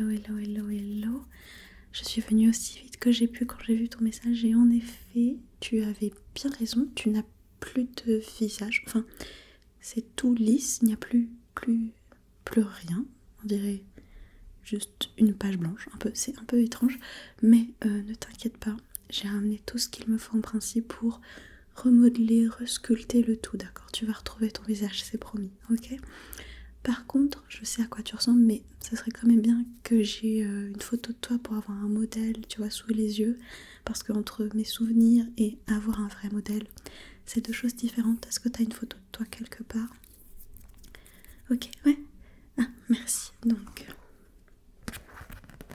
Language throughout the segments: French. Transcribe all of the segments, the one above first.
hello. Je suis venue aussi vite que j'ai pu quand j'ai vu ton message et en effet, tu avais bien raison, tu n'as plus de visage. Enfin, c'est tout lisse, il n'y a plus rien. On dirait juste une page blanche. C'est un peu étrange, mais ne t'inquiète pas, j'ai ramené tout ce qu'il me faut en principe pour remodeler, resculpter le tout, d'accord? Tu vas retrouver ton visage, c'est promis, ok? Par contre, je sais à quoi tu ressembles, mais ça serait quand même bien que j'ai une photo de toi pour avoir un modèle, tu vois, sous les yeux. Parce qu'entre mes souvenirs et avoir un vrai modèle, c'est deux choses différentes. Est-ce que tu as une photo de toi quelque part? Ok, ouais. Ah, merci. Donc,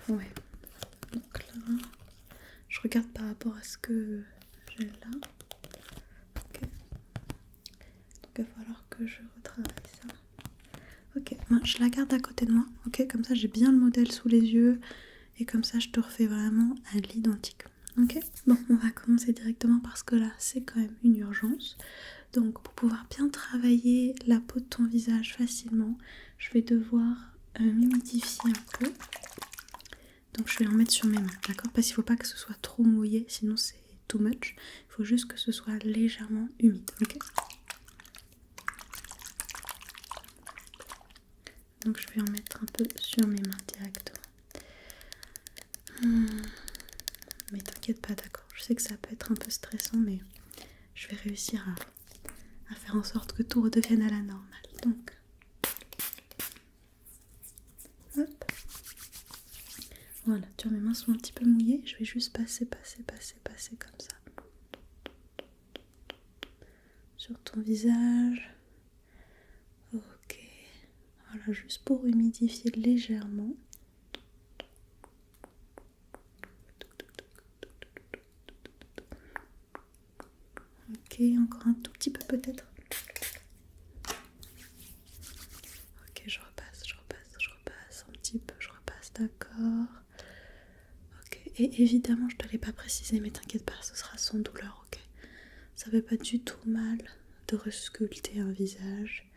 ouais. Donc là, je regarde par rapport à ce que j'ai là. Ok. Donc, il va falloir que je retravaille ça. Ok, moi, je la garde à côté de moi, ok, comme ça j'ai bien le modèle sous les yeux et comme ça je te refais vraiment à l'identique, ok. Bon, on va commencer directement parce que là c'est quand même une urgence. Donc pour pouvoir bien travailler la peau de ton visage facilement, je vais devoir m'humidifier un peu. Donc je vais en mettre sur mes mains, d'accord, parce qu'il ne faut pas que ce soit trop mouillé, sinon c'est too much. Il faut juste que ce soit légèrement humide, ok. Donc je vais en mettre un peu sur mes mains directement. Mais t'inquiète pas, d'accord. Je sais que ça peut être un peu stressant, mais je vais réussir à faire en sorte que tout redevienne à la normale. Donc, hop. Voilà, tu vois, mes mains sont un petit peu mouillées. Je vais juste passer comme ça. Sur ton visage. Ok. Voilà, juste pour humidifier légèrement. Ok, encore un tout petit peu peut-être. Ok, je repasse un petit peu, je repasse, d'accord. Ok, et évidemment, je te l'ai pas précisé, mais t'inquiète pas, ce sera sans douleur, ok. Ça fait pas du tout mal de resculpter un visage.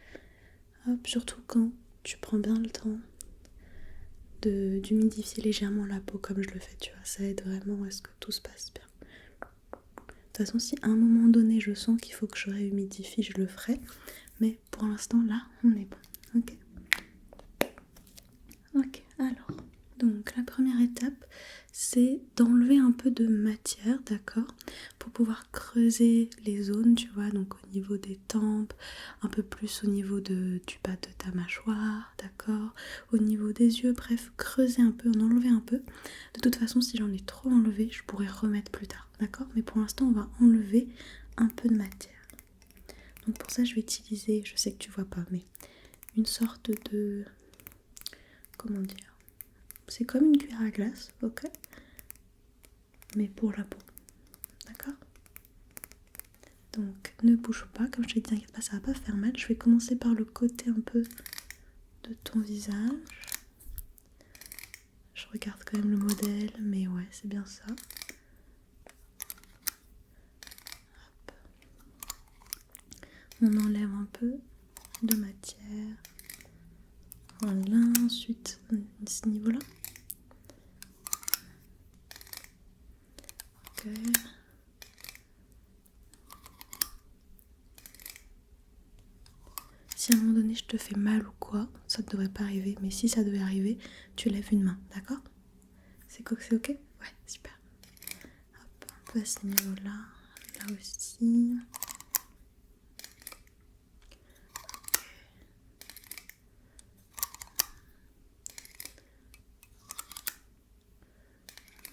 Hop, surtout quand tu prends bien le temps d'humidifier légèrement la peau comme je le fais, tu vois. Ça aide vraiment à ce que tout se passe bien. De toute façon, si à un moment donné je sens qu'il faut que je réhumidifie, je le ferai. Mais pour l'instant, là, on est bon. Ok. Ok, alors. Donc la première étape, c'est d'enlever un peu de matière, d'accord, pour pouvoir creuser les zones, tu vois, donc au niveau des tempes, un peu plus au niveau du bas de ta mâchoire, d'accord, au niveau des yeux, bref, creuser un peu, en enlever un peu. De toute façon, si j'en ai trop enlevé, je pourrais remettre plus tard, d'accord, mais pour l'instant, on va enlever un peu de matière. Donc pour ça, je vais utiliser, je sais que tu vois pas, mais une sorte de... comment dire, c'est comme une cuillère à glace, ok, mais pour la peau, d'accord. Donc ne bouge pas, comme je te dis, t'inquiète pas, ça va pas faire mal. Je vais commencer par le côté un peu de ton visage. Je regarde quand même le modèle, mais ouais, c'est bien ça. Hop. On enlève un peu de matière. Voilà, ensuite à ce niveau-là. Ok. Si à un moment donné je te fais mal ou quoi, ça ne devrait pas arriver, mais si ça devait arriver, tu lèves une main, d'accord? C'est ok? Ouais, super. Hop, un peu à ce niveau-là, là aussi.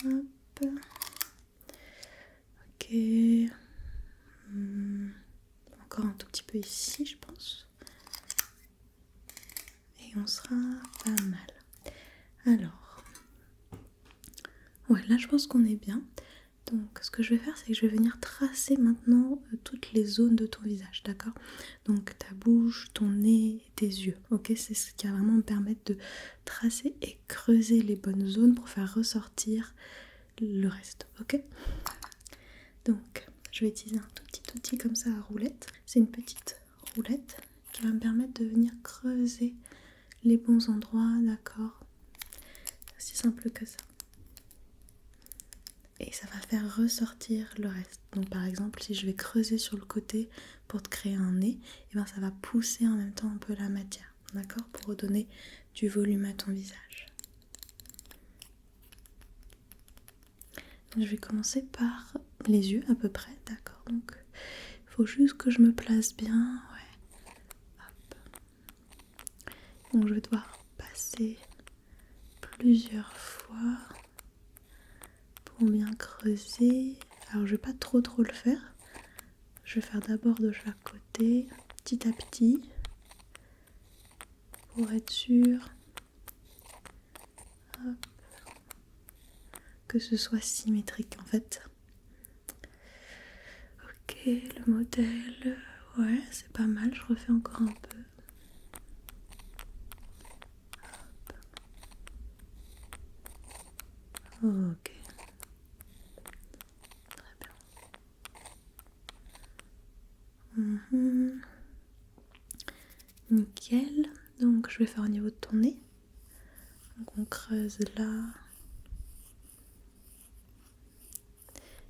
Hop. Ok. Encore un tout petit peu ici, je pense. Et on sera pas mal. Alors. Ouais, là je pense qu'on est bien. Donc ce que je vais faire, c'est que je vais venir tracer maintenant toutes les zones de ton visage, d'accord? Donc ta bouche, ton nez, tes yeux, ok? C'est ce qui va vraiment me permettre de tracer et creuser les bonnes zones pour faire ressortir le reste, ok? Donc je vais utiliser un tout petit outil comme ça à roulette. C'est une petite roulette qui va me permettre de venir creuser les bons endroits, d'accord? aussi simple que ça. Et ça va faire ressortir le reste. Donc par exemple, si je vais creuser sur le côté pour te créer un nez, et ben ça va pousser en même temps un peu la matière, d'accord, pour redonner du volume à ton visage. Je vais commencer par les yeux à peu près, d'accord. Donc il faut juste que je me place bien, ouais. Hop. Donc je vais devoir passer plusieurs fois pour bien creuser. Alors je vais pas trop le faire. Je vais faire d'abord de chaque côté, petit à petit, pour être sûr que ce soit symétrique en fait. Ok, le modèle, ouais, c'est pas mal, je refais encore un peu. Ok, très bien. Nickel, donc je vais faire au niveau de ton nez. Donc on creuse là.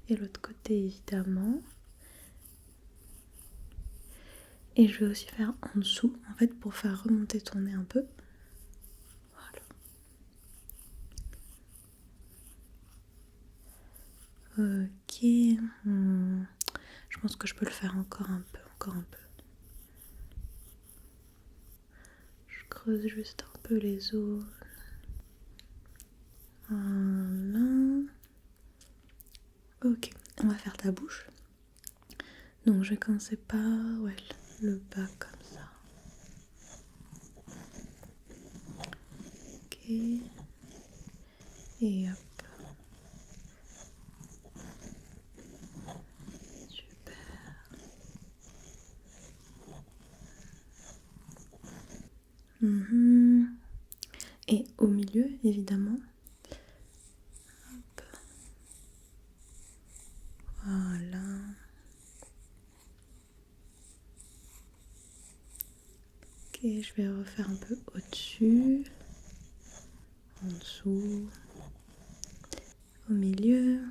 Et l'autre côté évidemment. Et je vais aussi faire en dessous, en fait, pour faire remonter ton nez un peu. Voilà. Ok. Je pense que je peux le faire encore un peu. Je creuse juste un peu les zones. Voilà. Ok, on va faire ta bouche. Donc je vais commencer par le bas comme ça. Ok. Et hop. Super. Et au milieu, évidemment. Hop. Voilà. Ok, je vais refaire un peu au-dessus, en dessous, au milieu.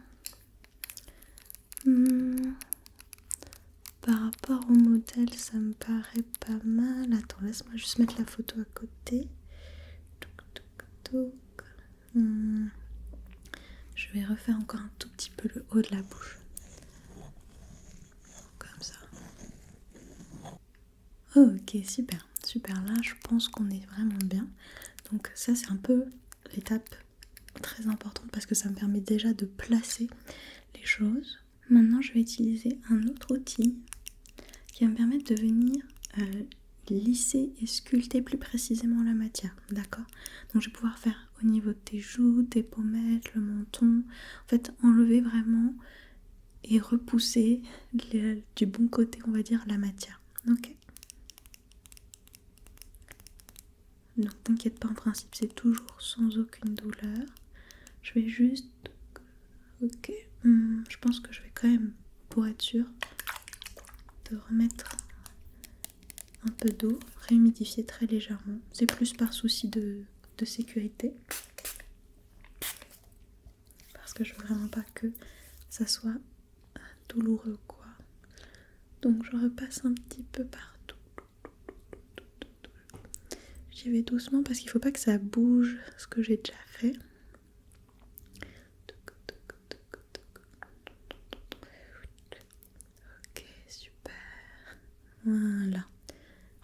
Par rapport au modèle, ça me paraît pas mal. Attends, laisse-moi juste mettre la photo à côté. Je vais refaire encore un tout petit peu le haut de la bouche. Comme ça. Ok, super. Là, je pense qu'on est vraiment bien. Donc ça, c'est un peu l'étape très importante parce que ça me permet déjà de placer les choses. Maintenant, je vais utiliser un autre outil qui va me permettre de venir lisser et sculpter plus précisément la matière, d'accord? Donc je vais pouvoir faire au niveau de tes joues, tes pommettes, le menton, en fait enlever vraiment et repousser du bon côté, on va dire, la matière, ok? Donc t'inquiète pas, en principe c'est toujours sans aucune douleur. Je vais juste... Ok, je pense que je vais quand même, pour être sûre, te remettre un peu d'eau, réhumidifier très légèrement. C'est plus par souci de sécurité. Parce que je veux vraiment pas que ça soit douloureux quoi. Donc je repasse un petit peu partout. J'y vais doucement parce qu'il faut pas que ça bouge, ce que j'ai déjà fait. Ok, super. Voilà.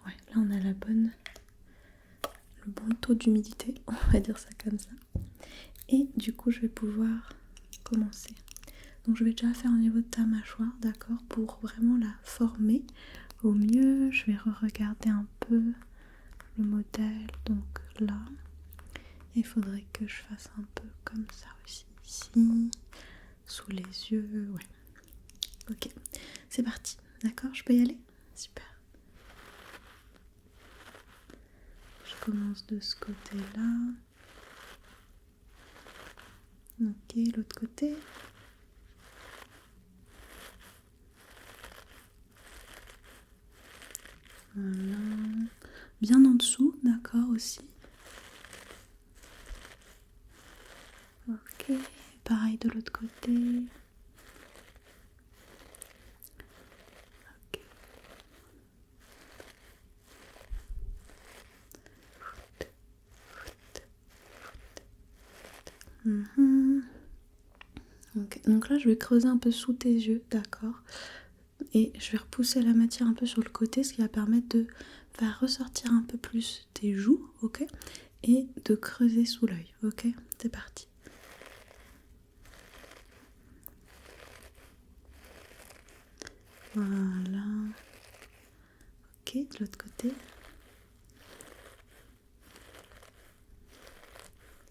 Ouais, là on a le bon taux d'humidité, on va dire ça comme ça. Et du coup je vais pouvoir commencer. Donc je vais déjà faire au niveau de ta mâchoire, d'accord, pour vraiment la former au mieux. Je vais regarder un peu le modèle, donc là. Il faudrait que je fasse un peu comme ça aussi, ici, sous les yeux, ouais. Ok, c'est parti, d'accord, je peux y aller? Super. Je commence de ce côté-là. Ok, l'autre côté. Voilà. Bien en dessous, d'accord aussi. Ok, pareil de l'autre côté. Ok. Ok, donc là je vais creuser un peu sous tes yeux, d'accord? Et je vais repousser la matière un peu sur le côté, ce qui va permettre de faire ressortir un peu plus tes joues, ok? Et de creuser sous l'œil, ok? C'est parti. Voilà. Ok, de l'autre côté.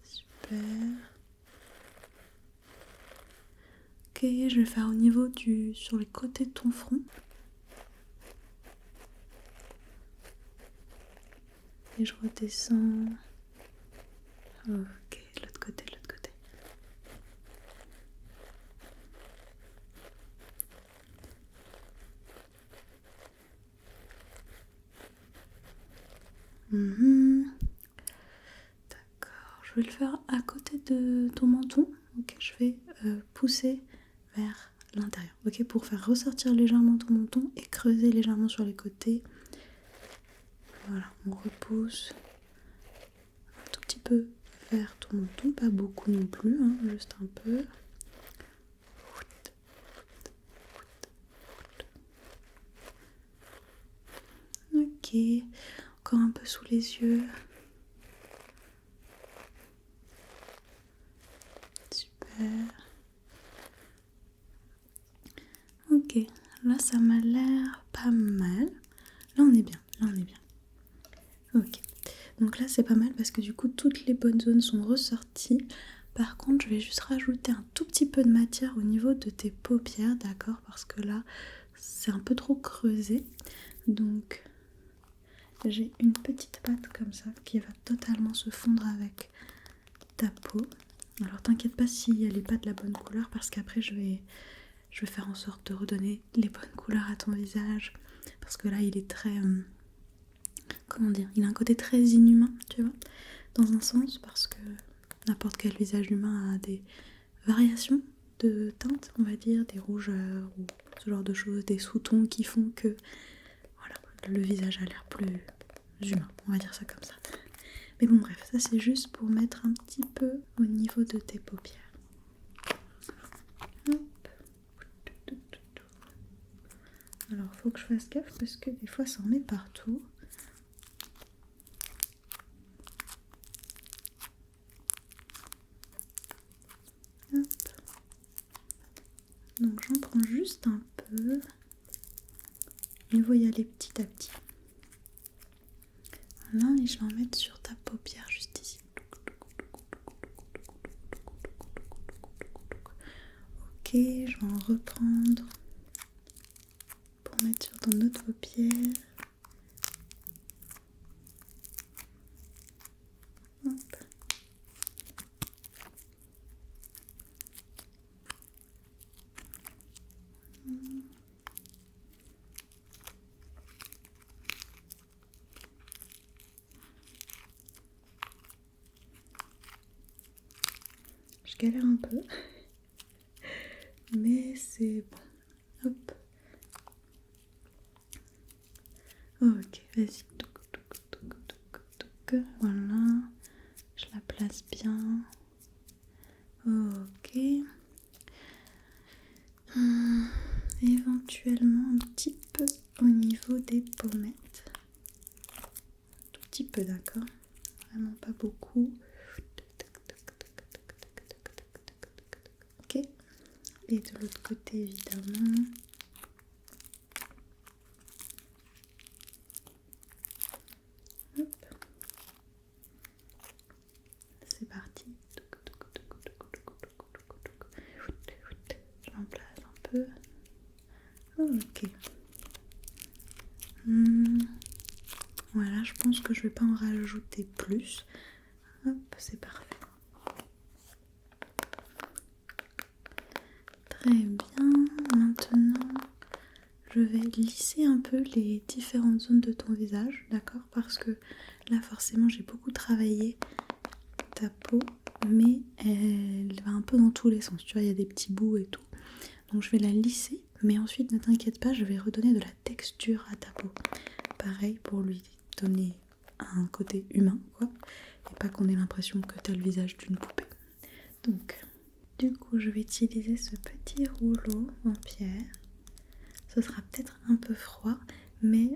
Super. Ok, je vais faire au niveau sur les côtés de ton front. Et je redescends. Ok, de l'autre côté, de l'autre côté. D'accord, je vais le faire à côté de ton menton. Ok, je vais pousser vers l'intérieur. Ok, pour faire ressortir légèrement ton menton et creuser légèrement sur les côtés. Voilà, on repousse un tout petit peu vers ton menton, pas beaucoup non plus, hein, juste un peu. Ok, encore un peu sous les yeux. Super. Ok, là ça m'a l'air pas mal. Là on est bien, là on est bien. Ok, donc là c'est pas mal parce que du coup toutes les bonnes zones sont ressorties. Par contre je vais juste rajouter un tout petit peu de matière au niveau de tes paupières, d'accord? Parce que là c'est un peu trop creusé. Donc j'ai une petite pâte comme ça qui va totalement se fondre avec ta peau. Alors t'inquiète pas si elle n'est pas de la bonne couleur parce qu'après je vais faire en sorte de redonner les bonnes couleurs à ton visage. Parce que là il est très... comment dire, il a un côté très inhumain, tu vois, dans un sens, parce que n'importe quel visage humain a des variations de teintes, on va dire, des rougeurs ou ce genre de choses, des sous-tons qui font que voilà, le visage a l'air plus humain, on va dire ça comme ça. Mais bon bref, ça c'est juste pour mettre un petit peu au niveau de tes paupières. Hop. Alors faut que je fasse gaffe parce que des fois ça en met partout. Hop. Donc j'en prends juste un peu. Il faut y aller petit à petit. Voilà, et je vais en mettre sur ta paupière juste ici. Ok, je vais en reprendre pour mettre sur ton autre paupière. Hop. Je galère un peu, mais c'est bon. Hop. Ok, vas-y. Voilà. Je la place bien. Ok. Éventuellement un petit peu au niveau des pommettes. Un tout petit peu, d'accord? Vraiment pas beaucoup. Ok. Et de l'autre côté, évidemment. Hop. C'est parti. J'en place un peu. Ok. Voilà, je pense que je vais pas en rajouter plus. Hop, c'est parfait. Très bien. Maintenant, je vais lisser un peu les différentes zones de ton visage, d'accord? Parce que là, forcément, j'ai beaucoup travaillé ta peau mais elle va un peu dans tous les sens. Tu vois, il y a des petits bouts et tout. Donc je vais la lisser, mais ensuite ne t'inquiète pas, je vais redonner de la texture à ta peau. Pareil pour lui donner un côté humain, quoi. Et pas qu'on ait l'impression que tu as le visage d'une poupée. Donc, du coup, je vais utiliser ce petit rouleau en pierre. Ce sera peut-être un peu froid, mais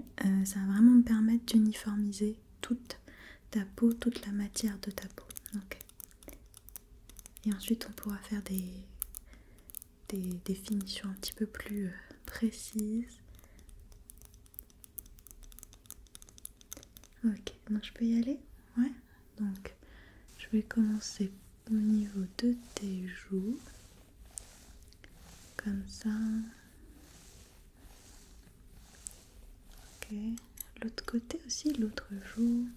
ça va vraiment me permettre d'uniformiser toute ta peau, toute la matière de ta peau. Ok. Et ensuite, on pourra faire des finitions un petit peu plus précises. Ok, donc je peux y aller? Ouais. Donc, je vais commencer au niveau de tes joues. Comme ça. Ok. L'autre côté aussi, l'autre joue.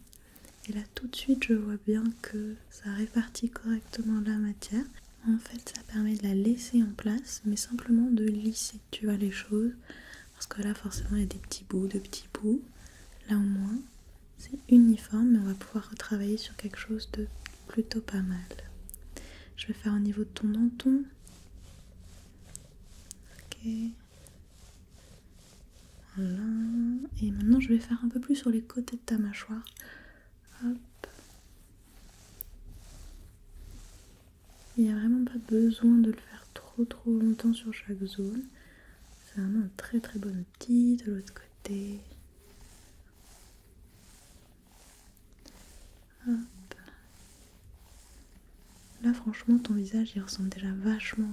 Et là, tout de suite, je vois bien que ça répartit correctement la matière. En fait, ça permet de la laisser en place, mais simplement de lisser, tu vois, les choses. Parce que là, forcément, il y a des petits bouts, de petits bouts. Là, au moins, c'est uniforme, mais on va pouvoir retravailler sur quelque chose de plutôt pas mal. Je vais faire au niveau de ton menton. Ok. Voilà. Et maintenant, je vais faire un peu plus sur les côtés de ta mâchoire. Hop. Il n'y a vraiment pas besoin de le faire trop longtemps sur chaque zone. C'est vraiment un très bon outil. De l'autre côté. Hop. Là, franchement, ton visage, il ressemble déjà vachement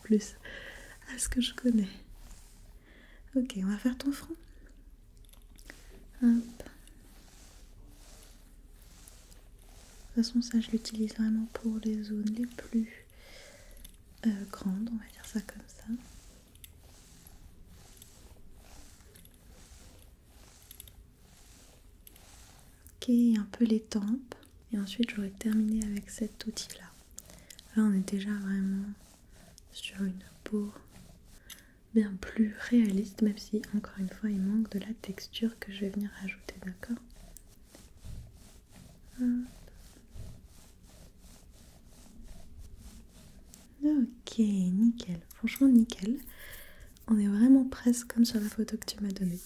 plus à ce que je connais. Ok, on va faire ton front. Hop. De toute façon, ça, je l'utilise vraiment pour les zones les plus grandes, on va dire ça comme ça. Ok, un peu les tempes. Et ensuite, j'aurais terminé avec cet outil-là. Là, on est déjà vraiment sur une peau bien plus réaliste, même si, encore une fois, il manque de la texture que je vais venir ajouter, d'accord? Ok, nickel. Franchement, nickel. On est vraiment presque comme sur la photo que tu m'as donnée.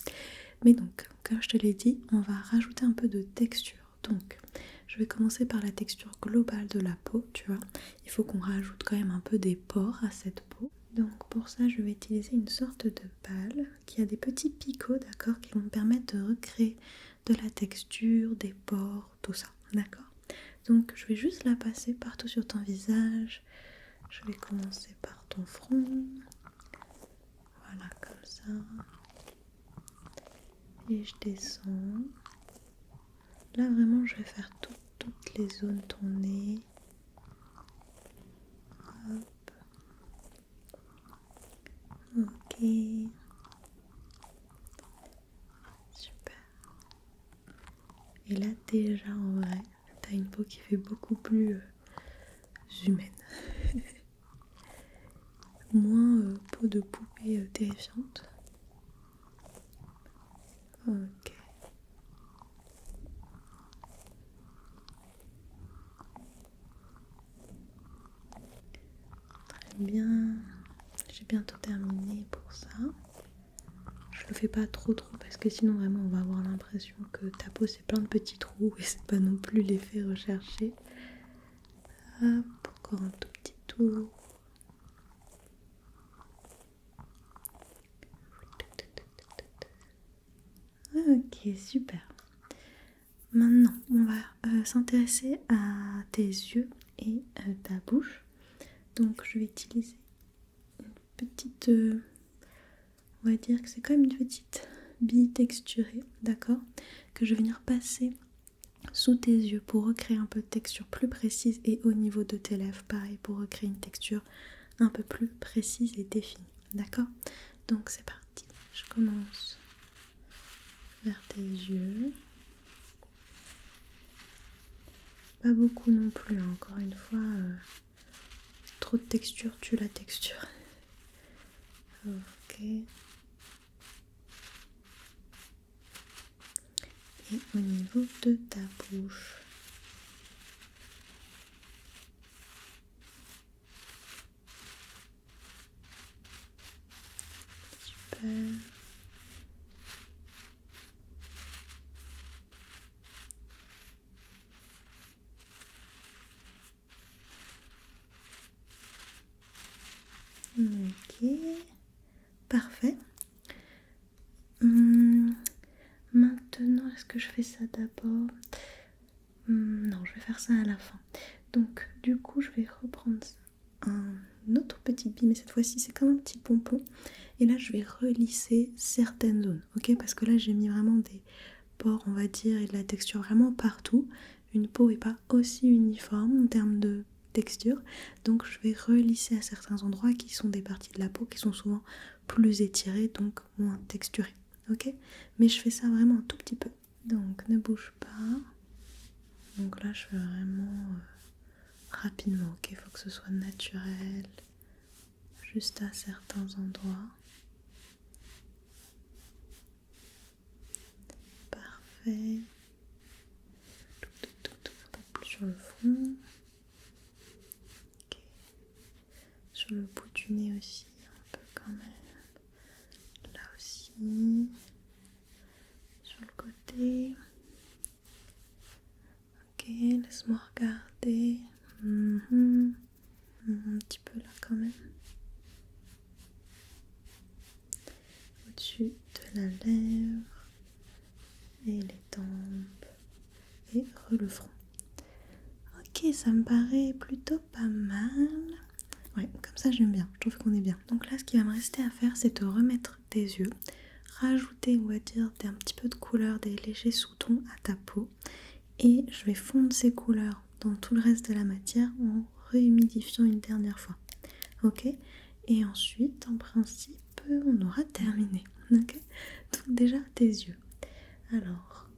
Mais donc, comme je te l'ai dit, on va rajouter un peu de texture. Donc, je vais commencer par la texture globale de la peau, tu vois. Il faut qu'on rajoute quand même un peu des pores à cette peau. Donc pour ça, je vais utiliser une sorte de balle qui a des petits picots, d'accord, qui vont me permettre de recréer de la texture, des pores, tout ça, d'accord. Donc je vais juste la passer partout sur ton visage. Je vais commencer par ton front. Voilà, comme ça. Et je descends. Là, vraiment, je vais faire toutes les zones de ton nez. Hop. Ok. Super. Et là, déjà, en vrai, t'as une peau qui fait beaucoup plus humaine. Moins peau de poupée terrifiante. Ok. Très bien. J'ai bientôt terminé pour ça. Je le fais pas trop parce que sinon vraiment on va avoir l'impression que ta peau c'est plein de petits trous et c'est pas non plus l'effet recherché. Hop, encore un tout petit tour. Ok, super. Maintenant, on va s'intéresser à tes yeux et ta bouche. Donc, je vais utiliser une petite, on va dire que c'est comme une petite bille texturée, d'accord, que je vais venir passer sous tes yeux pour recréer un peu de texture plus précise et au niveau de tes lèvres, pareil, pour recréer une texture un peu plus précise et définie, d'accord. Donc c'est parti, je commence vers tes yeux. Pas beaucoup non plus, hein. Encore une fois, trop de texture tue la texture. Ok. Et au niveau de ta bouche. super. Ok, parfait. Maintenant, est-ce que je fais ça d'abord? Non, je vais faire ça à la fin. Donc, du coup, je vais reprendre un autre petit bille, mais cette fois-ci, c'est comme un petit pompon. Et là, je vais relisser certaines zones, ok? Parce que là, j'ai mis vraiment des pores, on va dire, et de la texture vraiment partout. Une peau n'est pas aussi uniforme en termes de texture. Donc, je vais relisser à certains endroits qui sont des parties de la peau qui sont souvent plus étirées, donc moins texturées, ok? Mais je fais ça vraiment un tout petit peu. Donc, ne bouge pas. Donc là, je fais vraiment rapidement, ok? Il faut que ce soit naturel, juste à certains endroits. Parfait. Un peu plus sur le front. Ok. Sur le bout du nez aussi, un peu quand même. Là aussi. Sur le côté. Ok, laisse-moi regarder. Un petit peu là quand même. Au-dessus de la lèvre. Et les tempes. Et le front. Ok, ça me paraît plutôt pas mal. Ouais, comme ça j'aime bien, je trouve qu'on est bien. Donc là, ce qui va me rester à faire, c'est te remettre tes yeux, rajouter, on va dire, un petit peu de couleur, des légers sous-tons à ta peau. Et je vais fondre ces couleurs dans tout le reste de la matière en réhumidifiant une dernière fois. Ok? Et ensuite, en principe, on aura terminé. Ok? Donc déjà, tes yeux. Alors,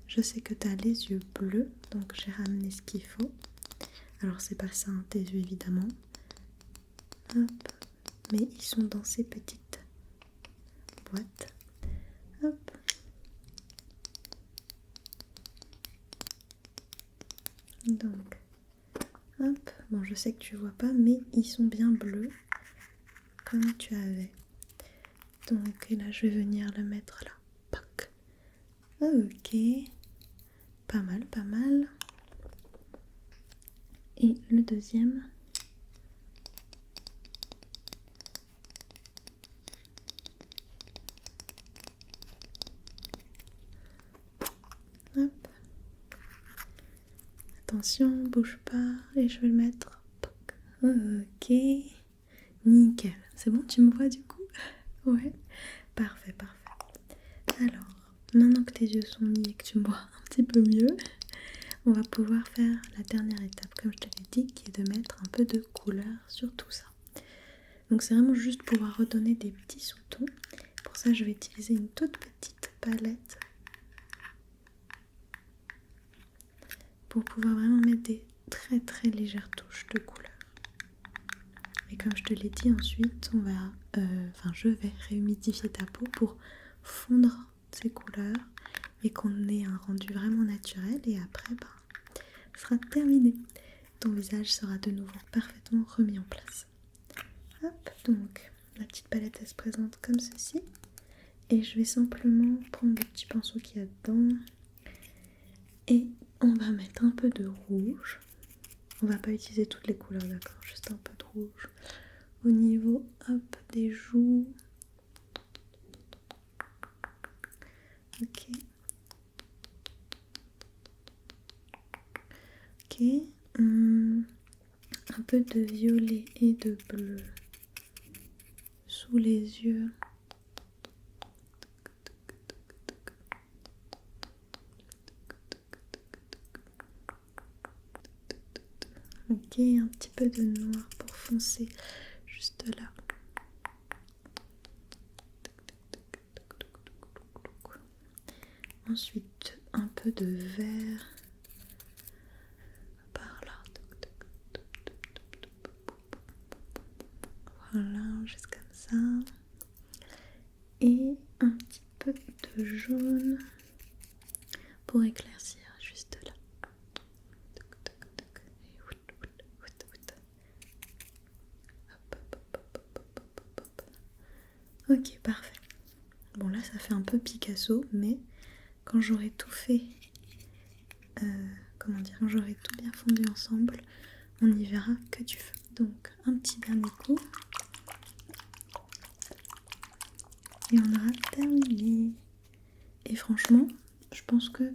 je sais que tu as les yeux bleus, donc j'ai ramené ce qu'il faut. Alors c'est pas ça, hein, tes yeux évidemment. Hop. Mais ils sont dans ces petites boîtes. Hop. Donc, hop. Bon, je sais que tu vois pas, mais ils sont bien bleus, comme tu avais. Donc, et là, je vais venir le mettre là. Poc. Ok. Pas mal, pas mal. Et le deuxième. Hop. Attention, bouge pas. Et je vais le mettre. Poc. Ok. Nickel. C'est bon, tu me vois du coup? Ouais. Parfait, parfait. Alors, maintenant que tes yeux sont mis et que tu me vois un petit peu mieux, on va pouvoir faire la dernière étape, comme je te l'ai dit, qui est de mettre un peu de couleur sur tout ça. Donc c'est vraiment juste pouvoir redonner des petits sous-tons. Pour ça, je vais utiliser une toute petite palette pour pouvoir vraiment mettre des très très légères touches de couleur. Et comme je te l'ai dit, ensuite, je vais réhumidifier ta peau pour fondre ces couleurs et qu'on ait un rendu vraiment naturel. Et après, ce sera terminé. Ton visage sera de nouveau parfaitement remis en place. Hop, donc la petite palette elle se présente comme ceci. Et je vais simplement prendre le petit pinceau qu'il y a dedans. Et on va mettre un peu de rouge. On va pas utiliser toutes les couleurs, d'accord? Juste un peu de rouge. Au niveau, hop, des joues. Ok. Ok. Un peu de violet et de bleu sous les yeux. Ok, un petit peu de noir pour foncer juste là. Ensuite, un peu de vert par là. Voilà, juste comme ça. Et un petit peu de jaune pour éclaircir juste là. Ok, parfait. Bon là ça fait un peu Picasso, mais quand j'aurai tout fait, quand j'aurai tout bien fondu ensemble, on y verra que du feu. Donc un petit dernier coup et on aura terminé. Et franchement, je pense que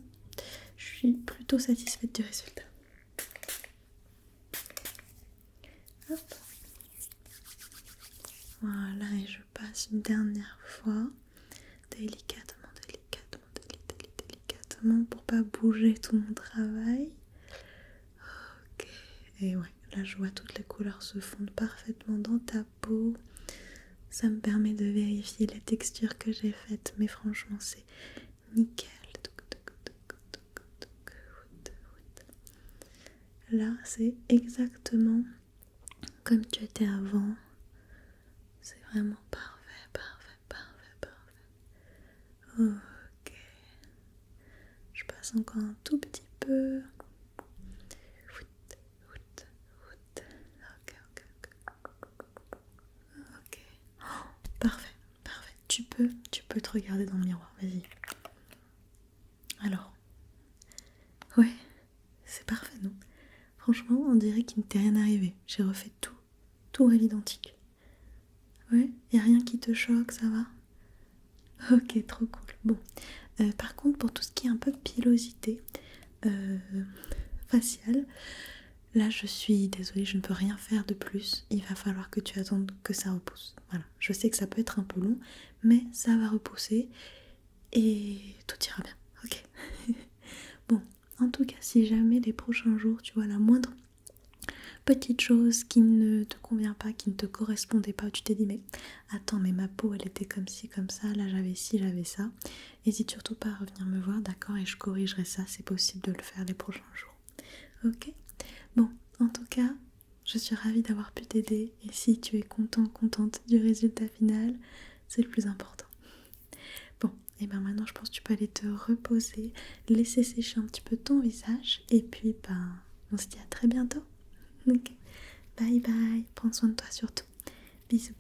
je suis plutôt satisfaite du résultat. Hop. Voilà, et je passe une dernière fois, délicatement, délicatement, pour pas bouger tout mon travail. Ok, et ouais, là je vois toutes les couleurs se fondre parfaitement dans ta peau. Ça me permet de vérifier les textures que j'ai faites, mais franchement c'est nickel. Là c'est exactement comme tu étais avant. C'est vraiment parfait. Ok. Je passe encore un tout petit peu. Ok. Parfait. Tu peux te regarder dans le miroir, vas-y. Alors. Ouais, c'est parfait, non? Franchement, on dirait qu'il ne t'est rien arrivé. J'ai refait tout à l'identique. Ouais, y a rien qui te choque, ça va? Ok, trop cool. Bon, par contre, pour tout ce qui est un peu pilosité faciale, là je suis désolée, je ne peux rien faire de plus. Il va falloir que tu attendes que ça repousse. Voilà, je sais que ça peut être un peu long, mais ça va repousser et tout ira bien, ok? Bon, en tout cas, si jamais les prochains jours, tu vois la moindre petite chose qui ne te convient pas, qui ne te correspondait pas, tu t'es dit mais attends, mais ma peau elle était comme ci, comme ça, là j'avais ci, j'avais ça, n'hésite surtout pas à revenir me voir, d'accord, et je corrigerai ça, c'est possible de le faire les prochains jours. Ok? Bon, en tout cas, je suis ravie d'avoir pu t'aider, et si tu es contente du résultat final, c'est le plus important. Bon, et ben maintenant je pense que tu peux aller te reposer, laisser sécher un petit peu ton visage, et puis on se dit à très bientôt. Ok, bye bye, prends soin de toi surtout. Bisous.